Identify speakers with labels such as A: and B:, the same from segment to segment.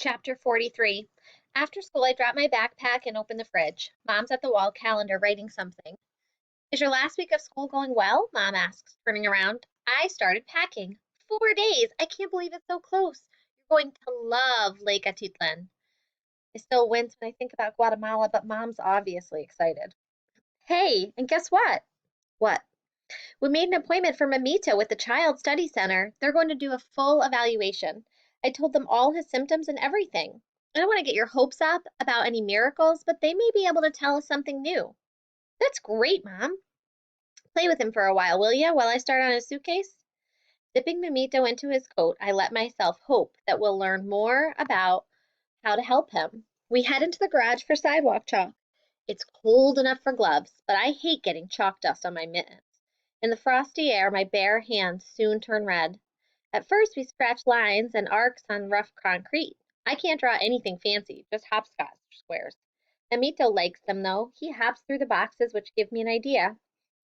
A: Chapter 43. After school, I drop my backpack and open the fridge. Mom's at the wall calendar writing something. Is your last week of school going well? Mom asks, turning around. I started packing. 4 days. I can't believe it's so close. You're going to love Lake Atitlan. I still wince when I think about Guatemala, but Mom's obviously excited. Hey, and guess what? What? We made an appointment for Mamita with the Child Study Center. They're going to do a full evaluation. I told them all his symptoms and everything. I don't want to get your hopes up about any miracles, but they may be able to tell us something new. That's great, Mom. Play with him for a while, will you, while I start on his suitcase? Dipping Mamito into his coat, I let myself hope that we'll learn more about how to help him. We head into the garage for sidewalk chalk. It's cold enough for gloves, but I hate getting chalk dust on my mittens. In the frosty air, my bare hands soon turn red. At first, we scratch lines and arcs on rough concrete. I can't draw anything fancy, just hopscotch squares. Amito likes them, though. He hops through the boxes, which give me an idea.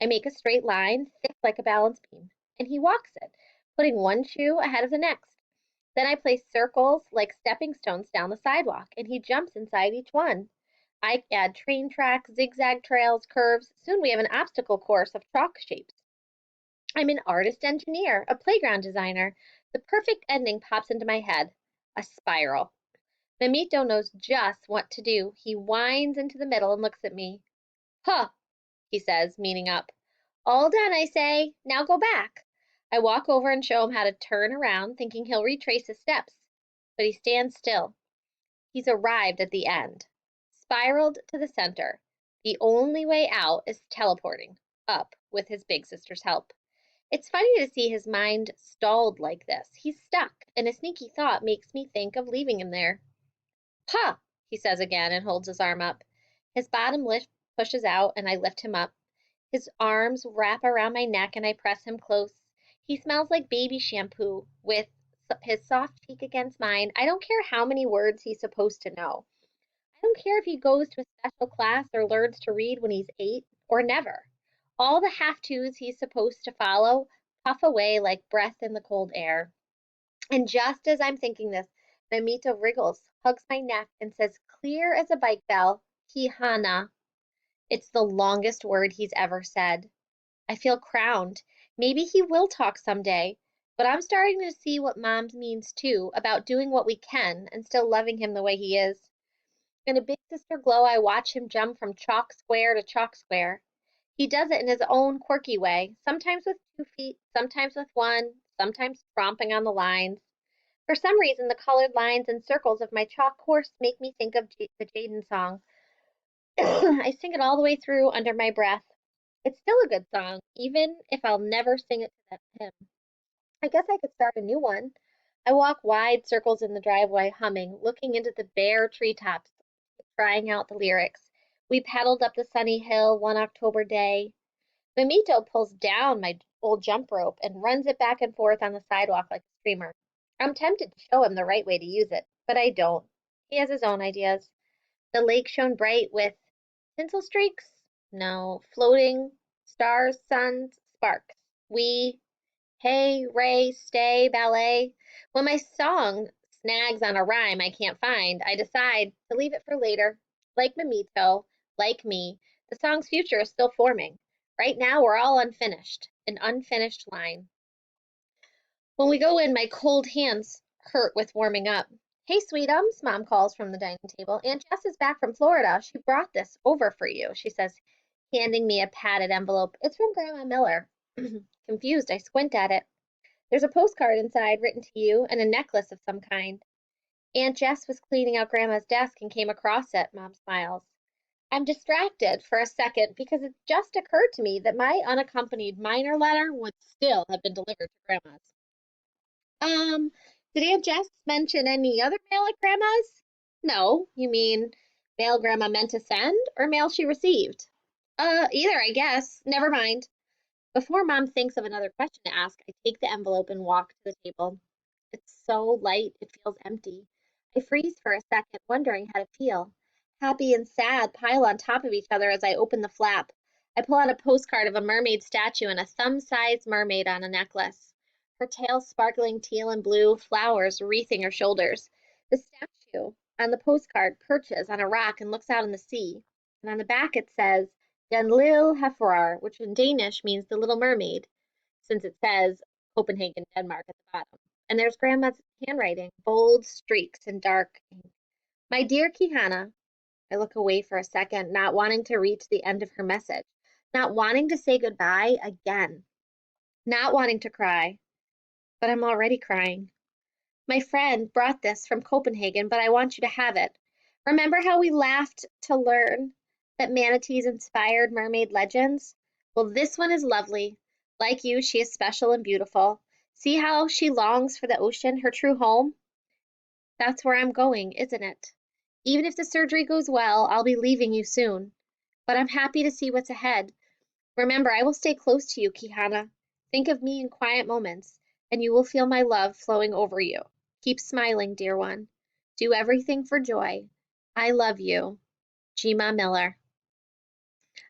A: I make a straight line, thick like a balance beam, and he walks it, putting one shoe ahead of the next. Then I place circles like stepping stones down the sidewalk, and he jumps inside each one. I add train tracks, zigzag trails, curves. Soon we have an obstacle course of chalk shapes. I'm an artist engineer, a playground designer. The perfect ending pops into my head. A spiral. Mamito knows just what to do. He winds into the middle and looks at me. Huh, he says, meaning up. All done, I say. Now go back. I walk over and show him how to turn around, thinking he'll retrace his steps. But he stands still. He's arrived at the end. Spiraled to the center. The only way out is teleporting up with his big sister's help. It's funny to see his mind stalled like this. He's stuck, and a sneaky thought makes me think of leaving him there. Ha! He says again and holds his arm up. His bottom lip pushes out, and I lift him up. His arms wrap around my neck, and I press him close. He smells like baby shampoo with his soft cheek against mine. I don't care how many words he's supposed to know. I don't care if he goes to a special class or learns to read when he's 8 or never. All the have-tos he's supposed to follow puff away like breath in the cold air. And just as I'm thinking this, Mamito wriggles, hugs my neck, and says clear as a bike bell, Hihana. It's the longest word he's ever said. I feel crowned. Maybe he will talk someday, but I'm starting to see what Mom means too about doing what we can and still loving him the way he is. In a big sister glow, I watch him jump from chalk square to chalk square. He does it in his own quirky way, sometimes with 2 feet, sometimes with one, sometimes tromping on the lines. For some reason, the colored lines and circles of my chalk course make me think of the Jaden song. I sing it all the way through under my breath. It's still a good song, even if I'll never sing it to him. I guess I could start a new one. I walk wide circles in the driveway, humming, looking into the bare treetops, trying out the lyrics. We pedaled up the sunny hill one October day. Mamito pulls down my old jump rope and runs it back and forth on the sidewalk like a streamer. I'm tempted to show him the right way to use it, but I don't. He has his own ideas. The lake shone bright with tinsel streaks? No, floating stars, suns, sparks. We, hey, ray, stay, ballet. When my song snags on a rhyme I can't find, I decide to leave it for later. Like Mamito, like me, the song's future is still forming. Right now, we're all unfinished, an unfinished line. When we go in, my cold hands hurt with warming up. Hey, sweetums, Mom calls from the dining table. Aunt Jess is back from Florida. She brought this over for you, she says, handing me a padded envelope. It's from Grandma Miller. Confused, I squint at it. There's a postcard inside written to you and a necklace of some kind. Aunt Jess was cleaning out Grandma's desk and came across it, Mom smiles. I'm distracted for a second because it just occurred to me that my unaccompanied minor letter would still have been delivered to Grandma's. Um, did Aunt Jess mention any other mail at Grandma's? No, you mean mail Grandma meant to send or mail she received? Either, I guess. Never mind. Before Mom thinks of another question to ask, I take the envelope and walk to the table. It's so light, it feels empty. I freeze for a second, wondering how to feel. Happy and sad pile on top of each other as I open the flap. I pull out a postcard of a mermaid statue and a thumb-sized mermaid on a necklace. Her tail sparkling teal and blue, flowers wreathing her shoulders. The statue on the postcard perches on a rock and looks out in the sea. And on the back it says, Den Lille Heffer, which in Danish means the Little Mermaid, since it says Copenhagen, Denmark at the bottom. And there's Grandma's handwriting, bold streaks in dark ink. My dear Kihana, I look away for a second, not wanting to reach the end of her message, not wanting to say goodbye again, not wanting to cry, but I'm already crying. My friend brought this from Copenhagen, but I want you to have it. Remember how we laughed to learn that manatees inspired mermaid legends? Well, this one is lovely. Like you, she is special and beautiful. See how she longs for the ocean, her true home? That's where I'm going, isn't it? Even if the surgery goes well, I'll be leaving you soon. But I'm happy to see what's ahead. Remember, I will stay close to you, Kihana. Think of me in quiet moments, and you will feel my love flowing over you. Keep smiling, dear one. Do everything for joy. I love you. Gma Miller.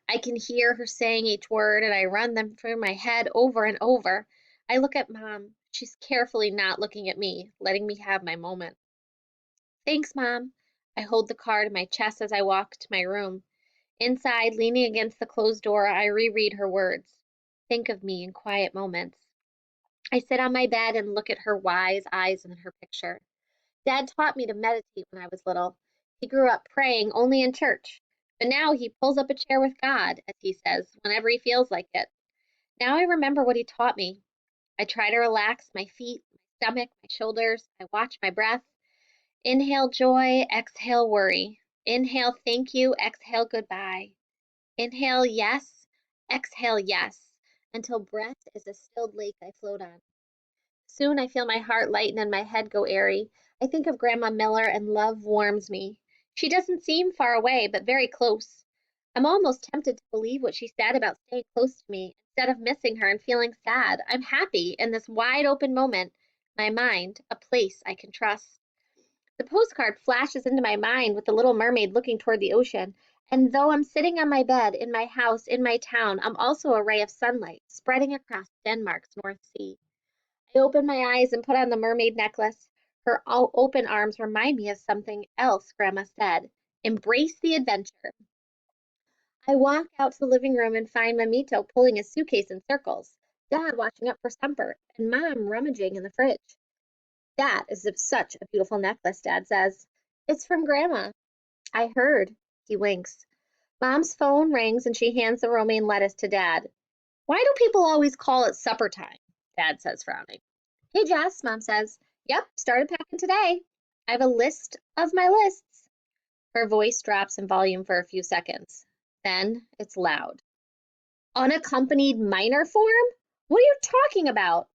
A: I can hear her saying each word, and I run them through my head over and over. I look at Mom. She's carefully not looking at me, letting me have my moment. Thanks, Mom. I hold the card in my chest as I walk to my room. Inside, leaning against the closed door, I reread her words. Think of me in quiet moments. I sit on my bed and look at her wise eyes in her picture. Dad taught me to meditate when I was little. He grew up praying only in church, but now he pulls up a chair with God, as he says, whenever he feels like it. Now I remember what he taught me. I try to relax my feet, my stomach, my shoulders. I watch my breath. Inhale joy, exhale worry. Inhale thank you, exhale goodbye. Inhale yes, exhale yes, until breath is a stilled lake I float on. Soon I feel my heart lighten and my head go airy. I think of Grandma Miller and love warms me. She doesn't seem far away, but very close. I'm almost tempted to believe what she said about staying close to me instead of missing her and feeling sad. I'm happy in this wide open moment. My mind, a place I can trust. The postcard flashes into my mind with the little mermaid looking toward the ocean. And though I'm sitting on my bed, in my house, in my town, I'm also a ray of sunlight spreading across Denmark's North Sea. I open my eyes and put on the mermaid necklace. Her open arms remind me of something else Grandma said. Embrace the adventure. I walk out to the living room and find Mamito pulling his suitcase in circles, Dad washing up for supper, and Mom rummaging in the fridge. That is such a beautiful necklace, Dad says. It's from Grandma. I heard. He winks. Mom's phone rings and she hands the romaine lettuce to Dad. Why do people always call it supper time? Dad says, frowning. Hey, Jess, Mom says. Yep, started packing today. I have a list of my lists. Her voice drops in volume for a few seconds. Then it's loud. Unaccompanied minor form? What are you talking about?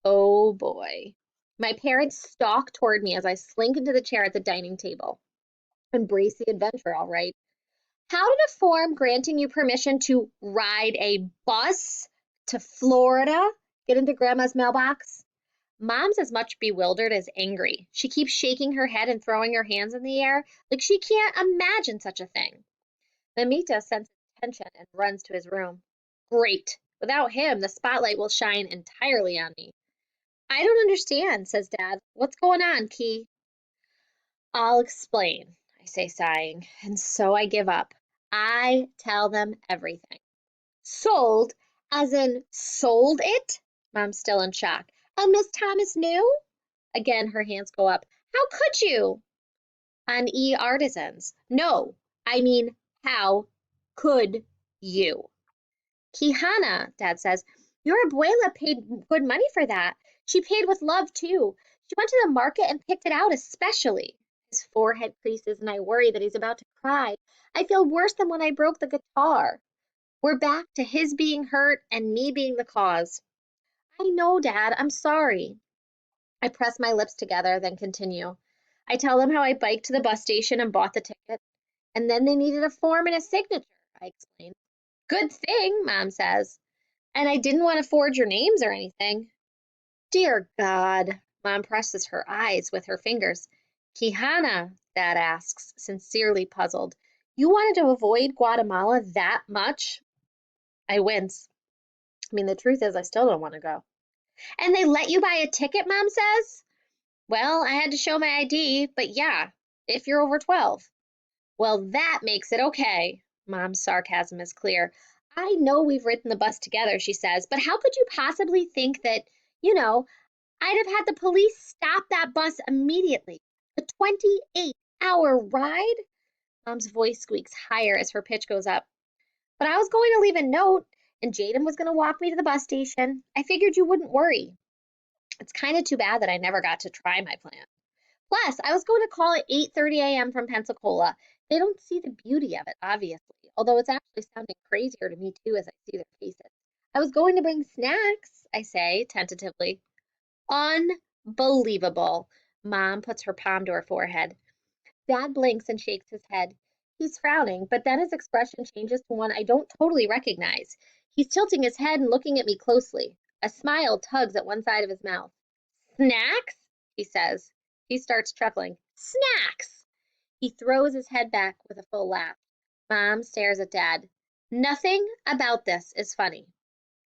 A: Oh boy. My parents stalk toward me as I slink into the chair at the dining table. Embrace the adventure, all right. How did a form granting you permission to ride a bus to Florida get into Grandma's mailbox? Mom's as much bewildered as angry. She keeps shaking her head and throwing her hands in the air like she can't imagine such a thing. Mamita senses tension and runs to his room. Great. Without him, the spotlight will shine entirely on me. I don't understand, says Dad. What's going on, Key? I'll explain, I say, sighing, and so I give up. I tell them everything. Sold? As in sold it? Mom's still in shock. And Miss Thomas knew? Again, her hands go up. How could you? On artisans. No, I mean, how could you? Kihana, Dad says, your abuela paid good money for that. She paid with love, too. She went to the market and picked it out especially. His forehead creases, and I worry that he's about to cry. I feel worse than when I broke the guitar. We're back to his being hurt and me being the cause. I know, Dad. I'm sorry. I press my lips together, then continue. I tell them how I biked to the bus station and bought the ticket, and then they needed a form and a signature, I explain. Good thing, Mom says. And I didn't want to forge your names or anything. Dear God, Mom presses her eyes with her fingers. Kihana, Dad asks, sincerely puzzled. You wanted to avoid Guatemala that much? I wince. I mean, the truth is I still don't want to go. And they let you buy a ticket, Mom says? Well, I had to show my ID, but yeah, if you're over 12. Well, that makes it okay. Mom's sarcasm is clear. I know we've ridden the bus together, she says, but how could you possibly think that, you know, I'd have had the police stop that bus immediately? A 28-hour ride? Mom's voice squeaks higher as her pitch goes up. But I was going to leave a note, and Jaden was going to walk me to the bus station. I figured you wouldn't worry. It's kind of too bad that I never got to try my plan. Plus, I was going to call at 8:30 a.m. from Pensacola. They don't see the beauty of it, obviously, although it's actually sounding crazier to me too as I see their faces. I was going to bring snacks, I say tentatively. Unbelievable. Mom puts her palm to her forehead. Dad blinks and shakes his head. He's frowning, but then his expression changes to one I don't totally recognize. He's tilting his head and looking at me closely. A smile tugs at one side of his mouth. Snacks? He says. He starts chuckling. Snacks! He throws his head back with a full laugh. Mom stares at Dad. Nothing about this is funny.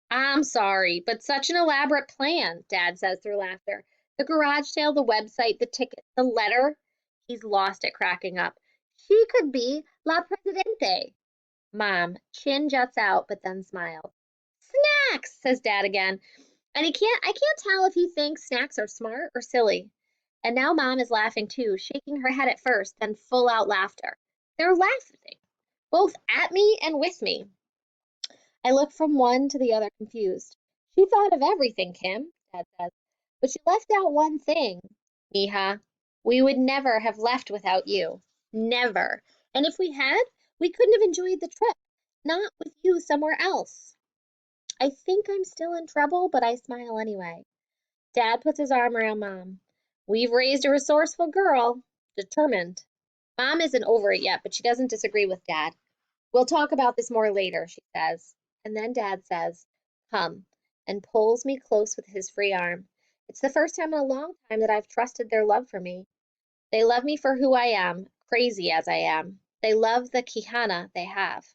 A: I'm sorry, but such an elaborate plan, Dad says through laughter. The garage sale, the website, the ticket, the letter. He's lost at cracking up. She could be La Presidente. Mom, chin juts out, but then smiles. Snacks, says Dad again. And I can't tell if he thinks snacks are smart or silly. And now Mom is laughing too, shaking her head at first, then full out laughter. They're laughing, both at me and with me. I look from one to the other confused. She thought of everything, Kim, Dad says, but she left out one thing. Mija, we would never have left without you. Never. And if we had, we couldn't have enjoyed the trip. Not with you somewhere else. I think I'm still in trouble, but I smile anyway. Dad puts his arm around Mom. We've raised a resourceful girl, determined. Mom isn't over it yet, but she doesn't disagree with Dad. We'll talk about this more later, she says. And then Dad says, come, and pulls me close with his free arm. It's the first time in a long time that I've trusted their love for me. They love me for who I am, crazy as I am. They love the Quijana they have.